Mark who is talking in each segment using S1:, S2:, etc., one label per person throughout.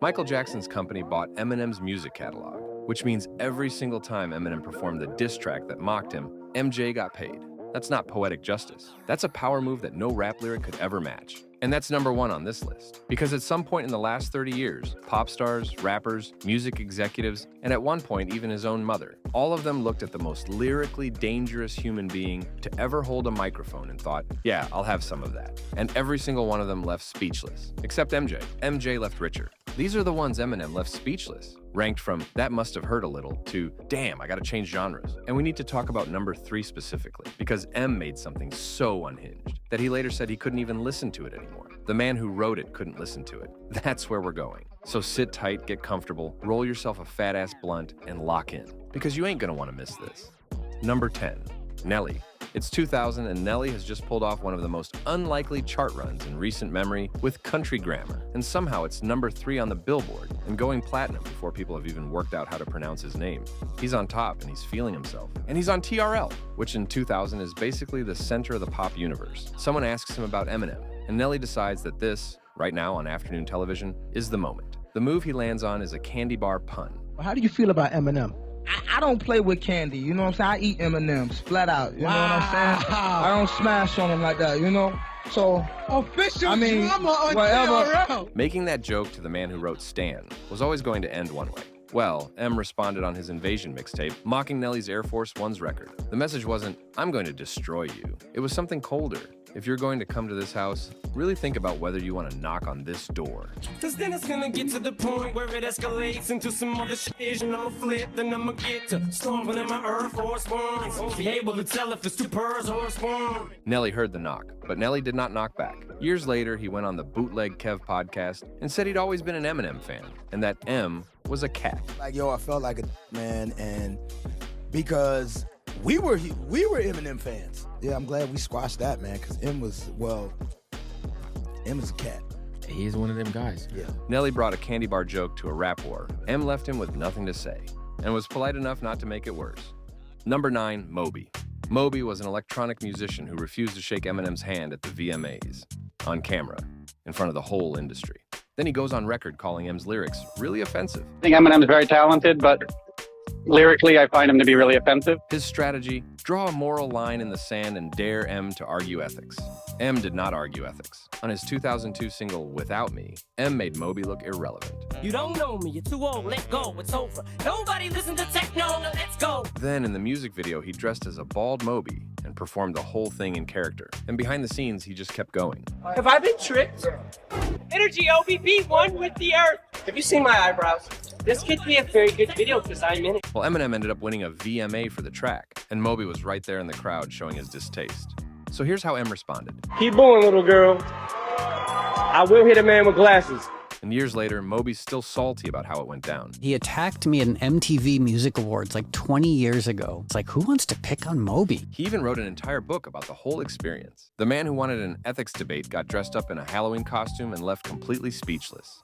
S1: Michael Jackson's company bought Eminem's music catalog, which means every single time Eminem performed the diss track that mocked him, MJ got paid. That's not poetic justice. That's a power move that no rap lyric could ever match. And that's #1 on this list. Because at some point in the last 30 years, pop stars, rappers, music executives, and at one point even his own mother, all of them looked at the most lyrically dangerous human being to ever hold a microphone and thought, yeah, I'll have some of that. And every single one of them left speechless. Except MJ. MJ left richer. These are the ones Eminem left speechless. Ranked from, that must have hurt a little, to, damn, I gotta change genres. And we need to talk about #3 specifically, because M made something so unhinged that he later said he couldn't even listen to it anymore. The man who wrote it couldn't listen to it. That's where we're going. So sit tight, get comfortable, roll yourself a fat-ass blunt, and lock in. Because you ain't gonna wanna miss this. #10, Nelly. It's 2000 and Nelly has just pulled off one of the most unlikely chart runs in recent memory with Country Grammar, and somehow it's #3 on the Billboard and going platinum before people have even worked out how to pronounce his name. He's on top and he's feeling himself. And he's on TRL, which in 2000 is basically the center of the pop universe. Someone asks him about Eminem, and Nelly decides that this, right now on afternoon television, is the moment. The move he lands on is a candy bar pun.
S2: How do you feel about Eminem? I don't play with candy, you know what I'm saying? I eat M&Ms flat out, you know what I'm saying? I don't smash on them like that, you know? So,
S3: official drama on TRL.
S1: Making that joke to the man who wrote Stan was always going to end one way. Well, M responded on his Invasion mixtape, mocking Nelly's Air Force One's record. The message wasn't, I'm going to destroy you. It was something colder. If you're going to come to this house, really think about whether you want to knock on this door.
S4: Cause then it's gonna get to the point where it escalates into some other shit, and I'ma flip, then I'ma get to stomping in my Air Force Ones. Won't be able to tell if it's two purrs or a spawn.
S1: Nelly heard the knock, but Nelly did not knock back. Years later, he went on the Bootleg Kev podcast and said he'd always been an Eminem fan, and that M was a cat.
S5: Like, yo, I felt like a man, and because we were Eminem fans. Yeah, I'm glad we squashed that, man, because M was a cat.
S6: He's one of them guys.
S5: Yeah.
S1: Nelly brought a candy bar joke to a rap war. M left him with nothing to say, and was polite enough not to make it worse. #9, Moby. Moby was an electronic musician who refused to shake Eminem's hand at the VMAs, on camera, in front of the whole industry. Then he goes on record calling M's lyrics really offensive.
S7: I think Eminem is very talented, but lyrically, I find him to be really offensive.
S1: His strategy, draw a moral line in the sand and dare M to argue ethics. M did not argue ethics. On his 2002 single, Without Me, M made Moby look irrelevant.
S4: You don't know me, you're too old, let go, it's over. Nobody listen to techno, now let's go.
S1: Then in the music video, he dressed as a bald Moby and performed the whole thing in character. And behind the scenes, he just kept going.
S8: Have I been tricked? Energy OBB, one with the earth. Have you seen my eyebrows? This could be a very good video because I'm in it.
S1: Well, Eminem ended up winning a VMA for the track, and Moby was right there in the crowd showing his distaste. So here's how M responded.
S8: Keep going, little girl. I will hit a man with glasses.
S1: And years later, Moby's still salty about how it went down.
S9: He attacked me at an MTV Music Awards like 20 years ago. It's like, who wants to pick on Moby?
S1: He even wrote an entire book about the whole experience. The man who wanted an ethics debate got dressed up in a Halloween costume and left completely speechless.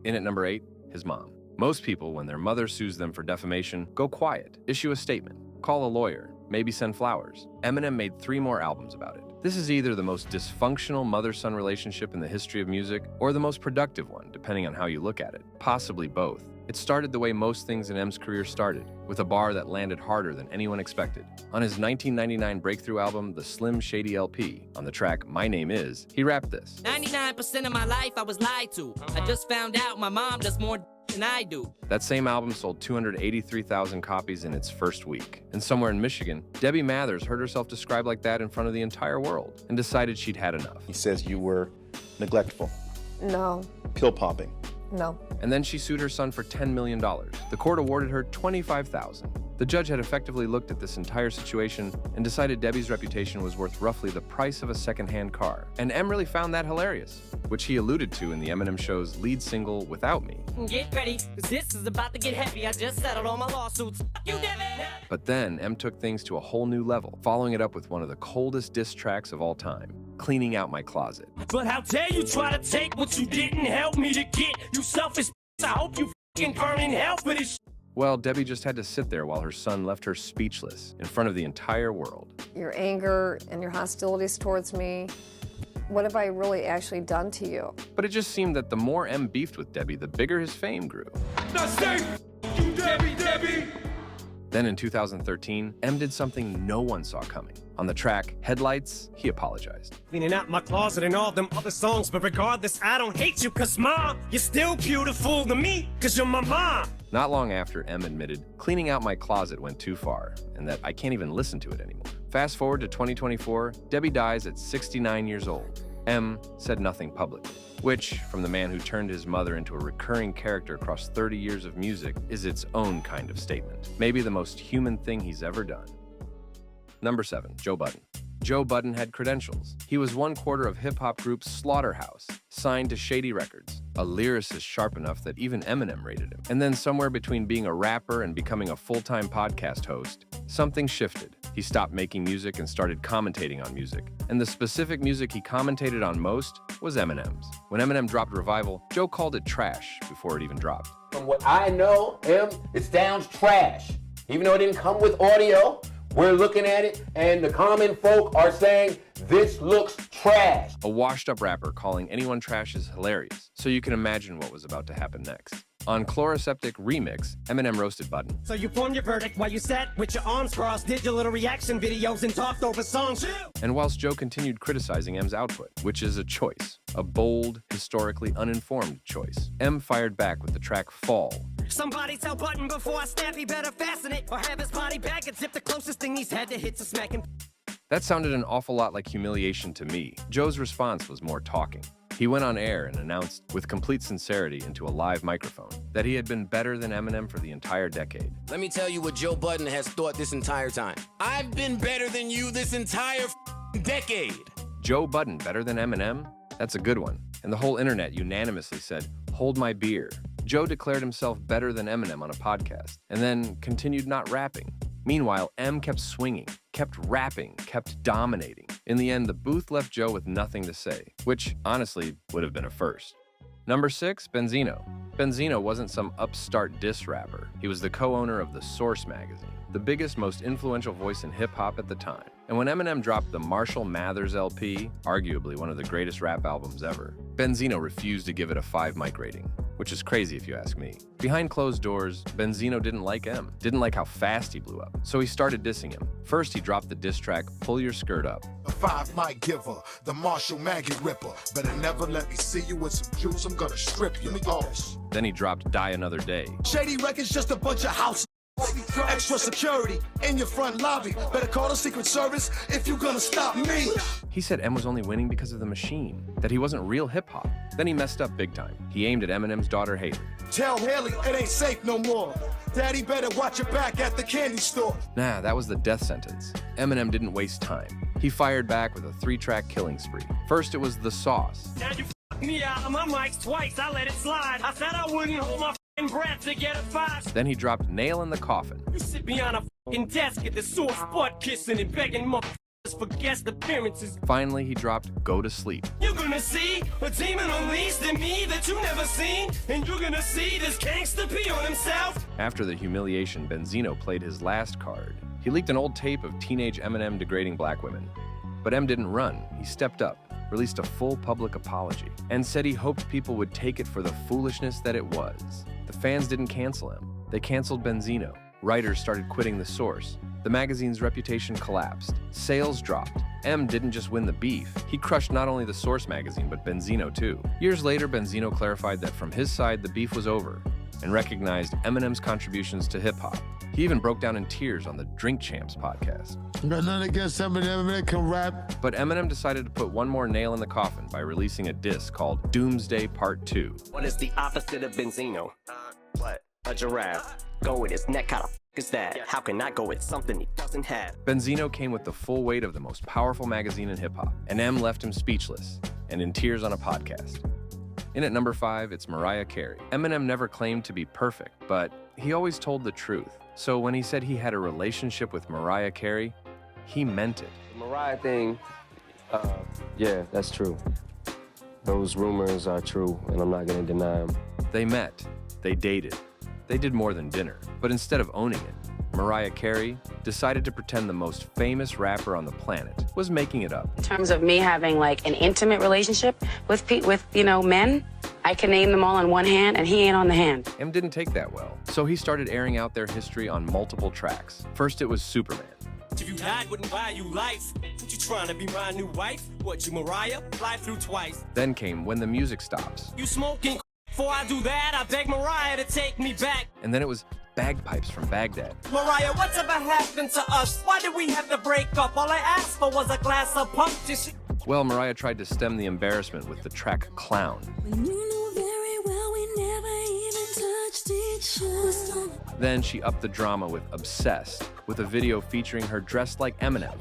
S1: In at #8, his mom. Most people, when their mother sues them for defamation, go quiet, issue a statement, call a lawyer, maybe send flowers. Eminem made 3 more albums about it. This is either the most dysfunctional mother-son relationship in the history of music, or the most productive one, depending on how you look at it. Possibly both. It started the way most things in M's career started, with a bar that landed harder than anyone expected. On his 1999 breakthrough album, The Slim Shady LP, on the track My Name Is, he rapped this.
S4: 99% of my life I was lied to. I just found out my mom does more than I do.
S1: That same album sold 283,000 copies in its first week. And somewhere in Michigan, Debbie Mathers heard herself described like that in front of the entire world and decided she'd had enough.
S10: He says you were neglectful.
S11: No.
S10: Pill popping.
S11: No.
S1: And then she sued her son for $10 million. The court awarded her $25,000. The judge had effectively looked at this entire situation and decided Debbie's reputation was worth roughly the price of a second-hand car. And M really found that hilarious, which he alluded to in the Eminem Show's lead single, Without Me.
S4: Get ready, cause this is about to get heavy. I just settled all my lawsuits. Fuck you, Debbie!
S1: But then M took things to a whole new level, following it up with one of the coldest diss tracks of all time, Cleaning Out My Closet.
S4: But how dare you try to take what you didn't help me to get, you selfish. I hope you fucking burn in hell for this.
S1: Well, Debbie just had to sit there while her son left her speechless in front of the entire world.
S11: Your anger and your hostilities towards me what have I really actually done to you?
S1: But it just seemed that the more M beefed with Debbie, the bigger his fame grew.
S4: Now say, you Debbie.
S1: Then in 2013, M did something no one saw coming. On the track Headlights, he apologized.
S4: Cleaning out my closet and all them other songs, but regardless, I don't hate you, cause Ma, you're still beautiful to me, cause you're my mom.
S1: Not long after, M admitted, cleaning out my closet went too far, and that I can't even listen to it anymore. Fast forward to 2024, Debbie dies at 69 years old. M said nothing publicly, which, from the man who turned his mother into a recurring character across 30 years of music, is its own kind of statement. Maybe the most human thing he's ever done. Number 7, Joe Budden. Joe Budden had credentials. He was one quarter of hip-hop group Slaughterhouse, signed to Shady Records, a lyricist sharp enough that even Eminem rated him. And then somewhere between being a rapper and becoming a full-time podcast host, something shifted. He stopped making music and started commentating on music. And the specific music he commentated on most was Eminem's. When Eminem dropped Revival, Joe called it trash before it even dropped.
S12: From what I know, it sounds trash. Even though it didn't come with audio, we're looking at it, and the common folk are saying, this looks trash.
S1: A washed-up rapper calling anyone trash is hilarious, so you can imagine what was about to happen next. On Chloroseptic Remix, Eminem roasted Budden.
S4: So you formed your verdict while you sat with your arms crossed, did your little reaction videos and talked over songs.
S1: And whilst Joe continued criticizing M's output, which is a choice, a bold, historically uninformed choice, M fired back with the track Fall.
S4: Somebody tell Budden before I snap, he better fasten it, or have his body back and zip the closest thing he's had to hit to smack him.
S1: That sounded an awful lot like humiliation to me. Joe's response was more talking. He went on air and announced, with complete sincerity into a live microphone, that he had been better than Eminem for the entire decade.
S13: Let me tell you what Joe Budden has thought this entire time. I've been better than you this entire decade.
S1: Joe Budden better than Eminem? That's a good one. And the whole internet unanimously said, hold my beer. Joe declared himself better than Eminem on a podcast, and then continued not rapping. Meanwhile, M kept swinging, kept rapping, kept dominating. In the end, the booth left Joe with nothing to say, which, honestly, would have been a first. Number 6, Benzino. Benzino wasn't some upstart diss rapper. He was the co-owner of The Source magazine, the biggest, most influential voice in hip-hop at the time. And when Eminem dropped the Marshall Mathers LP, arguably one of the greatest rap albums ever, Benzino refused to give it a 5 mic rating, which is crazy if you ask me. Behind closed doors, Benzino didn't like M, didn't like how fast he blew up, so he started dissing him. First, he dropped the diss track Pull Your Skirt Up.
S14: A 5 mic giver, the Marshall Maggie Ripper. Better never let me see you with some juice, I'm gonna strip you.
S1: Then he dropped Die Another Day.
S14: Shady Records, just a bunch of house. Extra security in your front lobby. Better call the Secret Service if you're gonna stop me.
S1: He said M was only winning because of the machine, that he wasn't real hip-hop. Then he messed up big time. He aimed at Eminem's daughter, Haley.
S14: Tell Haley it ain't safe no more. Daddy better watch your back at the candy store.
S1: Nah, that was the death sentence. Eminem didn't waste time. He fired back with a 3-track killing spree. First, it was The Sauce.
S4: Now you f***ed me out of my mics twice, I let it slide. I said I wouldn't hold my f***ing breath to get a 5.
S1: Then he dropped Nail in the Coffin.
S4: You sit behind a f***ing desk at the Source butt kissing and begging motherfuckers for guest appearances.
S1: Finally, he dropped Go to Sleep.
S4: You're gonna see a demon unleashed in me that you never seen, and you're gonna see this gangster pee on himself.
S1: After the humiliation, Benzino played his last card. He leaked an old tape of teenage Eminem degrading black women. But M didn't run. He stepped up, released a full public apology, and said he hoped people would take it for the foolishness that it was. The fans didn't cancel him. They canceled Benzino. Writers started quitting The Source. The magazine's reputation collapsed. Sales dropped. M didn't just win the beef. He crushed not only The Source magazine, but Benzino too. Years later, Benzino clarified that from his side, the beef was over, and recognized Eminem's contributions to hip-hop. He even broke down in tears on the Drink Champs podcast.
S14: Got nothing against Eminem, that can rap.
S1: But Eminem decided to put one more nail in the coffin by releasing a diss called Doomsday Part 2.
S8: What is the opposite of Benzino? What? A giraffe. Go with his neck, how the f*** is that? How can I go with something he doesn't have?
S1: Benzino came with the full weight of the most powerful magazine in hip-hop, and M left him speechless and in tears on a podcast. In at number 5, it's Mariah Carey. Eminem never claimed to be perfect, but he always told the truth. So when he said he had a relationship with Mariah Carey, he meant it.
S15: The Mariah thing, yeah, that's true. Those rumors are true, and I'm not gonna deny them.
S1: They met, they dated, they did more than dinner. But instead of owning it, Mariah Carey, decided to pretend the most famous rapper on the planet was making it up.
S16: In terms of me having like an intimate relationship with men, I can name them all on one hand, and he ain't on the hand.
S1: M didn't take that well, so he started airing out their history on multiple tracks. First, it was Superman.
S4: If you died, wouldn't buy you life. What you trying to be my new wife? What, you Mariah? Fly through twice.
S1: Then came When the Music Stops.
S4: You smoking? Before I do that, I beg Mariah to take me back.
S1: And then it was Bagpipes from Baghdad.
S4: Mariah, whatever happened to us? Why did we have to break up? All I asked for was a glass of punch.
S1: Well, Mariah tried to stem the embarrassment with the track Clown. Then she upped the drama with Obsessed, with a video featuring her dressed like Eminem.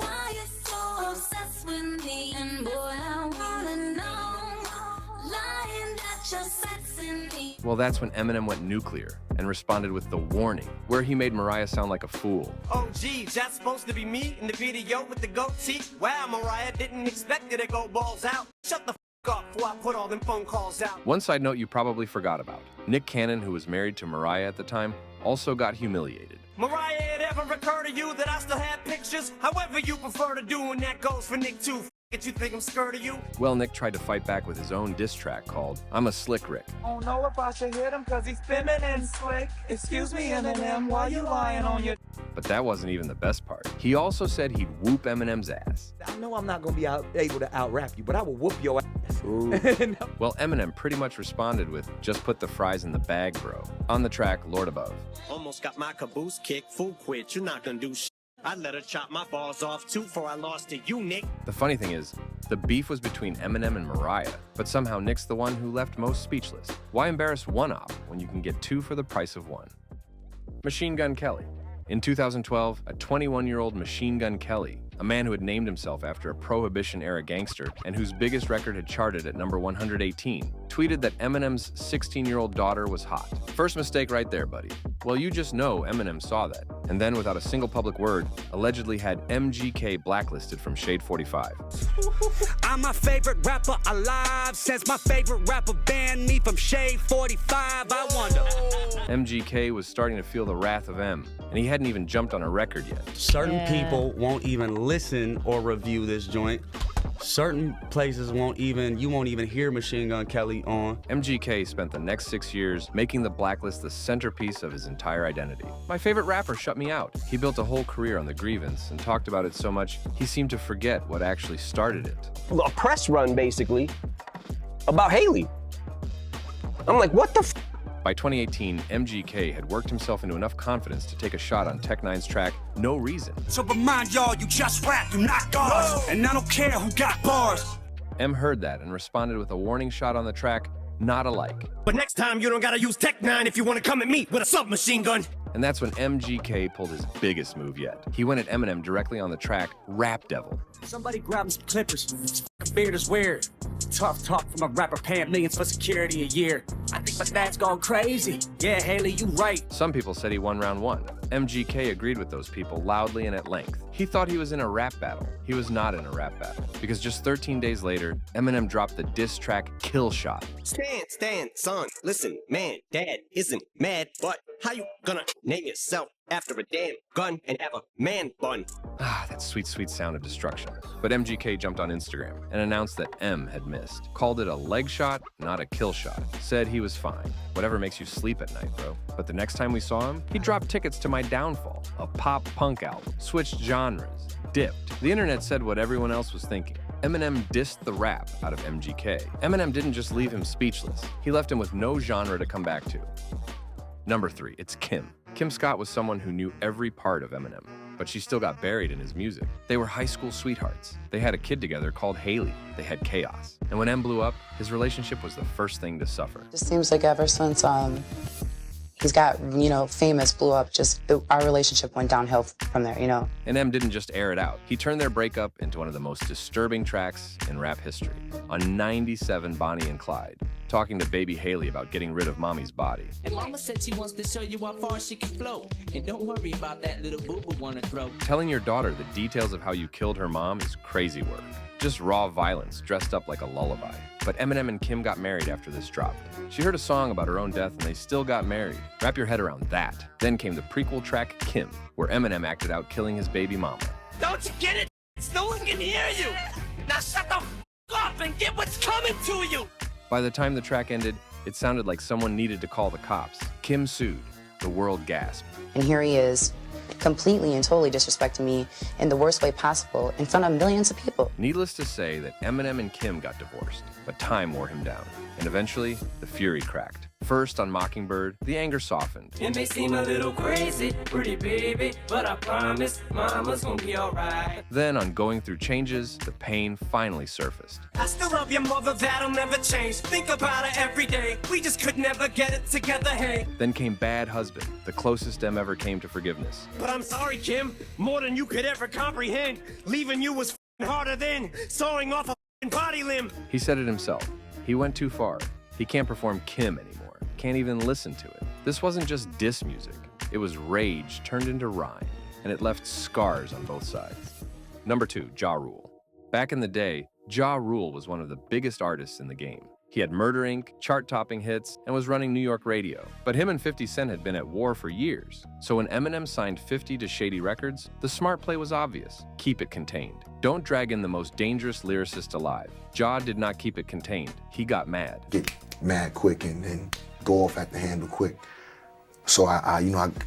S1: Well, that's when Eminem went nuclear and responded with The Warning, where he made Mariah sound like a fool.
S4: Oh, geez, that's supposed to be me in the video with the goatee? Wow, Mariah, didn't expect it to go balls out. Shut the f up before I put all them phone calls out.
S1: One side note you probably forgot about. Nick Cannon, who was married to Mariah at the time, also got humiliated.
S4: Mariah, it ever occurred to you that I still have pictures? However you prefer to do, and that goes for Nick too. Did you think I'm scared of you?
S1: Well, Nick tried to fight back with his own diss track called I'm a Slick Rick.
S17: I don't know if I should hit him cause he's feminine slick. Excuse me, Eminem, why you lying on your...
S1: But that wasn't even the best part. He also said he'd whoop Eminem's ass.
S18: I know I'm not gonna be able to out-rap you, but I will whoop your ass.
S1: Well, Eminem pretty much responded with, just put the fries in the bag, bro. On the track, Lord Above.
S4: Almost got my caboose kicked, fool quit, you're not gonna do shit. I let her chop my balls off too before I lost to you, Nick.
S1: The funny thing is, the beef was between Eminem and Mariah, but somehow Nick's the one who left most speechless. Why embarrass one op when you can get two for the price of one? Machine Gun Kelly. In 2012, a 21-year-old Machine Gun Kelly, a man who had named himself after a Prohibition-era gangster and whose biggest record had charted at number 118, tweeted that Eminem's 16-year-old daughter was hot. First mistake right there, buddy. Well, you just know Eminem saw that, and then without a single public word, allegedly had MGK blacklisted from Shade 45.
S19: I'm my favorite rapper alive, since my favorite rapper banned me from Shade 45, I wonder.
S1: MGK was starting to feel the wrath of M, and he hadn't even jumped on a record yet.
S20: Certain people won't even listen or review this joint. Certain places you won't even hear Machine Gun Kelly on.
S1: MGK spent the next 6 years making the blacklist the centerpiece of his entire identity. My favorite rapper shut me out. He built a whole career on the grievance and talked about it so much he seemed to forget what actually started it.
S8: A press run, basically, about Haley. I'm like, what the f?
S1: By 2018, MGK had worked himself into enough confidence to take a shot on Tech Nine's track, No Reason.
S19: So remind y'all, you just rap, you not bars. And I don't care who got bars.
S1: M heard that and responded with a warning shot on the track, Not Alike.
S4: But next time you don't gotta use Tech 9 if you wanna come at me with a submachine gun.
S1: And that's when MGK pulled his biggest move yet. He went at Eminem directly on the track, Rap Devil.
S19: Somebody grab him some clippers. Beard is weird. Tough talk from a rapper paying millions for security a year. I think my dad's gone crazy. Yeah, Haley, you right.
S1: Some people said he won round one. MGK agreed with those people loudly and at length. He thought he was in a rap battle. He was not in a rap battle. Because just 13 days later, Eminem dropped the diss track Kill Shot.
S4: Stand, son. Listen, man, dad isn't mad, but how you gonna name yourself after a damn gun and have a man bun?
S1: Ah, that sweet, sweet sound of destruction. But MGK jumped on Instagram and announced that M had missed. Called it a leg shot, not a kill shot. Said he was fine. Whatever makes you sleep at night, bro. But the next time we saw him, he dropped tickets to my downfall, a pop-punk album, switched genres, dipped. The internet said what everyone else was thinking. Eminem dissed the rap out of MGK. Eminem didn't just leave him speechless. He left him with no genre to come back to. Number 3, it's Kim. Kim Scott was someone who knew every part of Eminem, but she still got buried in his music. They were high school sweethearts. They had a kid together called Haley. They had chaos. And when M blew up, his relationship was the first thing to suffer.
S16: It seems like ever since he's got, famous, blew up, our relationship went downhill from there,
S1: And M didn't just air it out. He turned their breakup into one of the most disturbing tracks in rap history. On 97 Bonnie and Clyde, talking to baby Haley about getting rid of mommy's body.
S21: And mama said she wants to show you how far she can flow. And don't worry about that little boo-boo wanna throw.
S1: Telling your daughter the details of how you killed her mom is crazy work. Just raw violence dressed up like a lullaby. But Eminem and Kim got married after this dropped. She heard a song about her own death and they still got married. Wrap your head around that. Then came the prequel track, Kim, where Eminem acted out killing his baby mama.
S4: Don't you get it? No one can hear you. Now shut the f up and get what's coming to you.
S1: By the time the track ended, it sounded like someone needed to call the cops. Kim sued. The world gasped.
S16: And here he is, completely and totally disrespecting me in the worst way possible in front of millions of people.
S1: Needless to say that Eminem and Kim got divorced, but time wore him down. And eventually, the fury cracked. First on Mockingbird, the anger softened.
S4: It may seem a little crazy, pretty baby, but I promise mama's gonna be alright.
S1: Then on Going Through Changes, the pain finally surfaced.
S4: I still love your mother, that'll never change. Think about her every day. We just could never get it together, hey.
S1: Then came Bad Husband, the closest Em ever came to forgiveness.
S4: But I'm sorry, Kim, more than you could ever comprehend. Leaving you was harder than sawing off a body limb.
S1: He said it himself. He went too far. He can't perform Kim anymore. Can't even listen to it. This wasn't just diss music. It was rage turned into rhyme, and it left scars on both sides. Number 2, Ja Rule. Back in the day, Ja Rule was one of the biggest artists in the game. He had Murder Inc., chart-topping hits, and was running New York radio. But him and 50 Cent had been at war for years. So when Eminem signed 50 to Shady Records, the smart play was obvious. Keep it contained. Don't drag in the most dangerous lyricist alive. Ja did not keep it contained. He got mad.
S2: Get mad quick and then go off at the handle quick. So I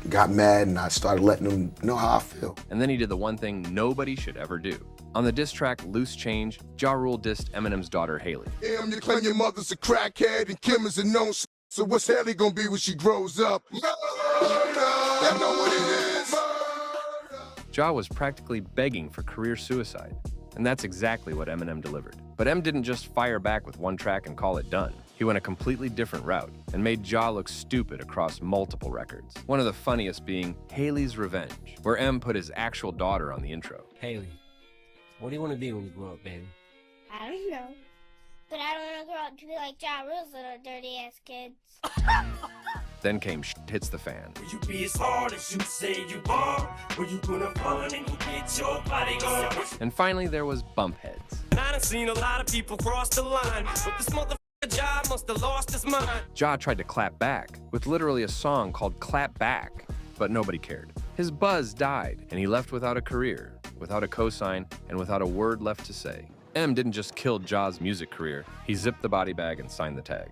S2: got mad and I started letting them know how I feel.
S1: And then he did the one thing nobody should ever do. On the diss track Loose Change, Ja Rule dissed Eminem's daughter Haley.
S14: Em, you claim your mother's a crackhead and Kim is a known so what's Haley gonna be when she grows up? I know what it is.
S1: Ja was practically begging for career suicide. And that's exactly what Eminem delivered. But Em didn't just fire back with one track and call it done. He went a completely different route and made Ja look stupid across multiple records. One of the funniest being Haley's Revenge, where Em put his actual daughter on the intro.
S21: Haley, what do you want to be when you grow up, baby?
S22: I don't know. But I don't want to grow up to be like Ja Rule's little dirty-ass kids.
S1: Then came Shit Hits the Fan.
S4: Will you be as hard as you say you are? Will you gonna run and you get your body gone?
S1: And finally, there was Bump Heads.
S4: And I done seen a lot of people cross the line, but this motherfucker Ja must have lost his mind.
S1: Ja tried to clap back with literally a song called Clap Back, but nobody cared. His buzz died, and he left without a career, without a cosign, and without a word left to say. Em didn't just kill Ja's music career, he zipped the body bag and signed the tag.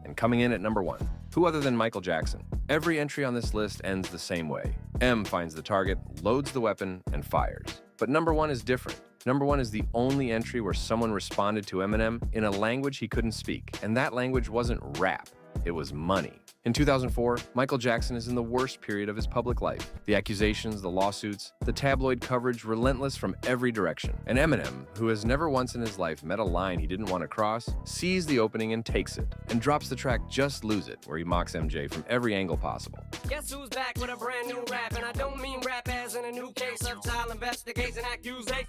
S1: And coming in at number 1, who other than Michael Jackson? Every entry on this list ends the same way. Em finds the target, loads the weapon, and fires. But number 1 is different. Number 1 is the only entry where someone responded to Eminem in a language he couldn't speak, and that language wasn't rap, it was money. In 2004, Michael Jackson is in the worst period of his public life. The accusations, the lawsuits, the tabloid coverage relentless from every direction. And Eminem, who has never once in his life met a line he didn't want to cross, sees the opening and takes it, and drops the track Just Lose It, where he mocks MJ from every angle possible.
S4: Guess who's back with a brand new rap? And I don't mean rap as in a new case of child investigation accusations.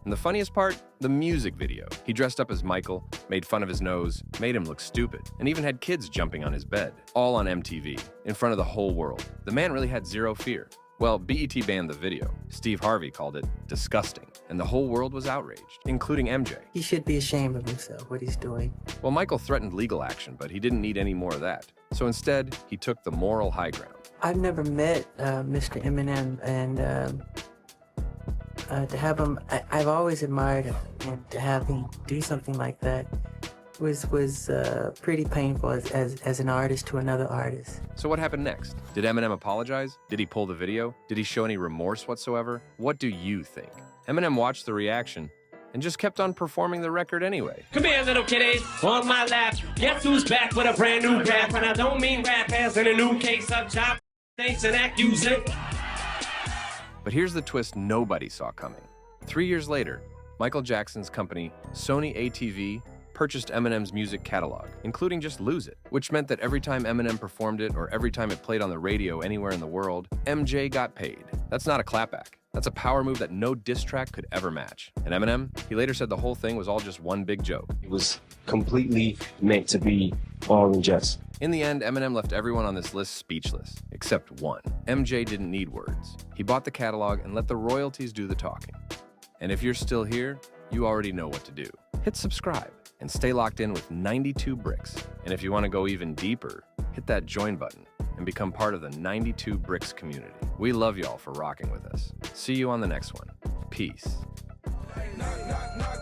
S1: And the funniest part? The music video. He dressed up as Michael, made fun of his nose, made him look stupid, and even had kids jumping on his bed. All on MTV, in front of the whole world. The man really had zero fear. Well, BET banned the video. Steve Harvey called it disgusting, and the whole world was outraged, including MJ.
S23: He should be ashamed of himself, what he's doing.
S1: Well, Michael threatened legal action, but he didn't need any more of that. So instead, he took the moral high ground.
S23: I've never met Mr. Eminem, and to have him, I've always admired him, and to have him do something like that was pretty painful as an artist to another artist.
S1: So what happened next? Did Eminem apologize? Did he pull the video? Did he show any remorse whatsoever? What do you think? Eminem watched the reaction and just kept on performing the record anyway.
S4: Come here, little kitties, on my lap. Guess who's back with a brand new rap? And I don't mean rap as in a new case of child investigation accusation.
S1: But here's the twist nobody saw coming. 3 years later, Michael Jackson's company, Sony ATV, purchased Eminem's music catalog, including Just Lose It, which meant that every time Eminem performed it or every time it played on the radio anywhere in the world, MJ got paid. That's not a clapback. That's a power move that no diss track could ever match. And Eminem, he later said the whole thing was all just one big joke.
S15: It was completely meant to be all in jest.
S1: In the end, Eminem left everyone on this list speechless, except one. MJ didn't need words. He bought the catalog and let the royalties do the talking. And if you're still here, you already know what to do. Hit subscribe. and stay locked in with 92 Bricks. And if you want to go even deeper, hit that join button and become part of the 92 Bricks community. We love y'all for rocking with us. See you on the next one. Peace.
S14: Knock, knock, knock.